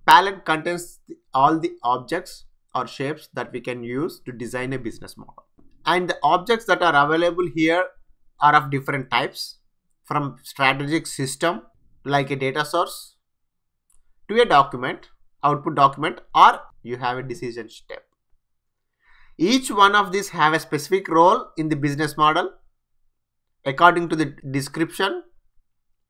Talend contains all the objects or shapes that we can use to design a business model. And the objects that are available here are of different types, from strategic system like a data source to a document, output document, or you have a decision step. Each one of these have a specific role in the business model according to the description,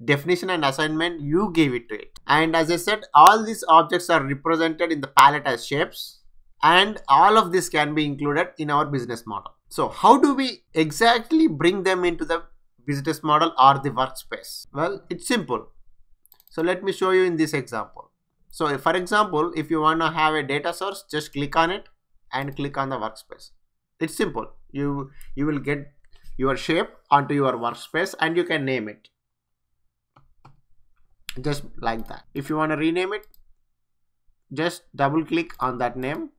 definition and assignment you gave it to it. And as I said, all these objects are represented in the palette as shapes, and all of this can be included in our business model. So how do we exactly bring them into the business model or the workspace? Well, it's simple. So let me show you in this example. So for example, if you want to have a data source, just click on it and click on the workspace. It's simple. You will get your shape onto your workspace and you can name it just like that. If you want to rename it, just double click on that name.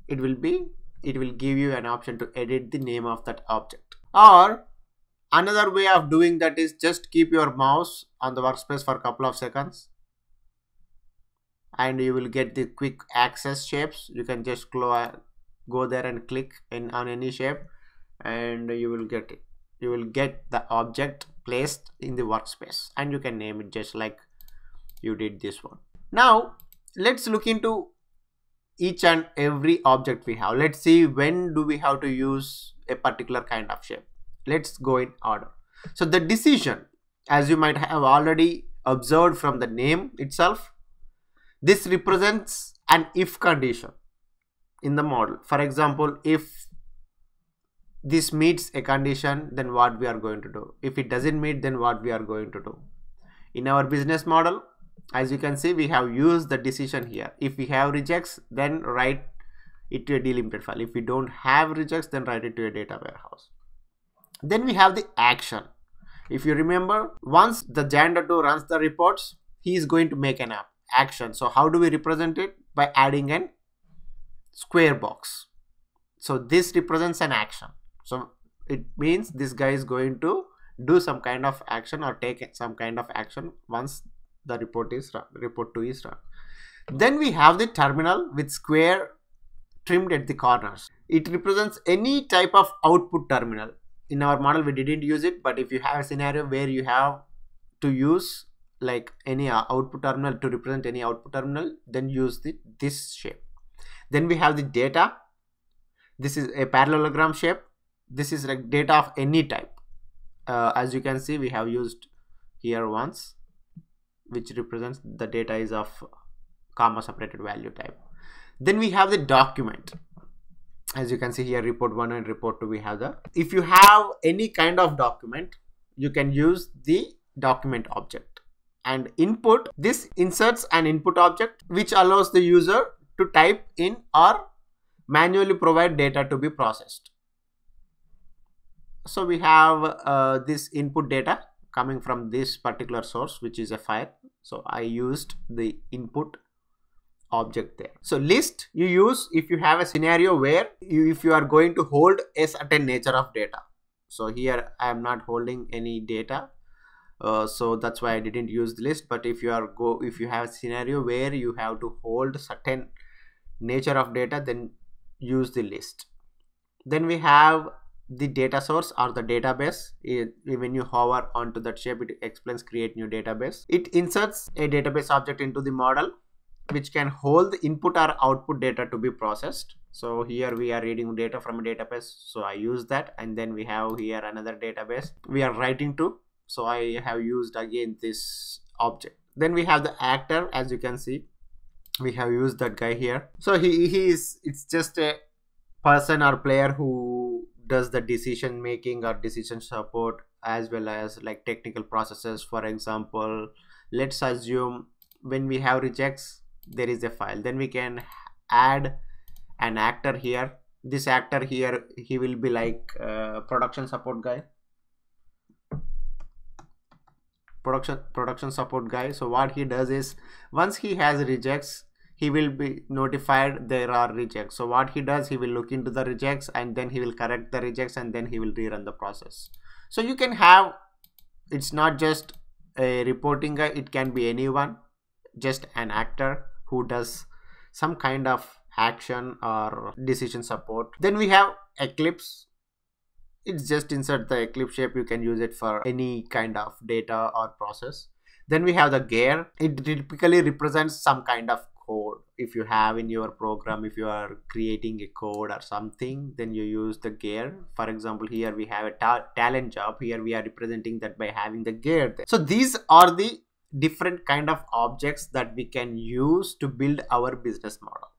It will give you an option to edit the name of that object. Or another way of doing that is just keep your mouse on the workspace for a couple of seconds and you will get the quick access shapes. You can just go there and click on any shape and you will get it. You will get the object placed in the workspace and you can name it just like you did this one. Now let's look into each and every object we have. Let's see when do we have to use a particular kind of shape. Let's go in order. So the decision, as you might have already observed from the name itself, this represents an if condition in the model. For example, if this meets a condition, then what we are going to do. If it doesn't meet, then what we are going to do. In our business model, as you can see, we have used the decision here. If we have rejects, then write it to a delimited file. If we don't have rejects, then write it to a data warehouse. Then we have the action. If you remember, once the Jan.2 runs the reports, he is going to make an action. So how do we represent it? By adding an square box. So this represents an action. So it means this guy is going to do some kind of action or take some kind of action once the report 2 is run. Then we have the terminal with square trimmed at the corners. It represents any type of output terminal. In our model we didn't use it, but if you have a scenario where you have to use like any output terminal to represent any output terminal, then use this shape. Then we have the data. This is a parallelogram shape. This is like data of any type. As you can see, we have used here once, which represents the data is of comma separated value type. Then we have the document. As you can see here, report 1 and report 2, we have the, if you have any kind of document, you can use the document object. And input, this inserts an input object which allows the user to type in or manually provide data to be processed. So we have this input data coming from this particular source, which is a file. So I used the input object there. So list you use if you have a scenario where if you are going to hold a certain nature of data. So here I am not holding any data, so that's why I didn't use the list. But if you have a scenario where you have to hold certain nature of data, then use the list. Then we have the data source or the database. When you hover onto that shape, it explains create new database. It inserts a database object into the model which can hold the input or output data to be processed. So here we are reading data from a database, so I use that. And then we have here another database we are writing to, so I have used again this object. Then we have the actor. As you can see, we have used that guy here. So it's just a person or player who does the decision making or decision support, as well as like technical processes. For example, let's assume when we have rejects, there is a file. Then we can add an actor here. This actor here, he will be like production support guy. Production support guy. So what he does is, once he has rejects, he will be notified there are rejects. So what he does, he will look into the rejects and then he will correct the rejects and then he will rerun the process. So you can have, it's not just A reporting guy, it can be anyone, just an actor who does some kind of action or decision support. Then we have Eclipse. It's just insert the Eclipse shape. You can use it for any kind of data or process. Then we have the gear. It typically represents some kind of code. If you have in your program, if you are creating a code or something, then you use the gear. For example, here we have a talent job. Here we are representing that by having the gear there. So these are the different kind of objects that we can use to build our business model.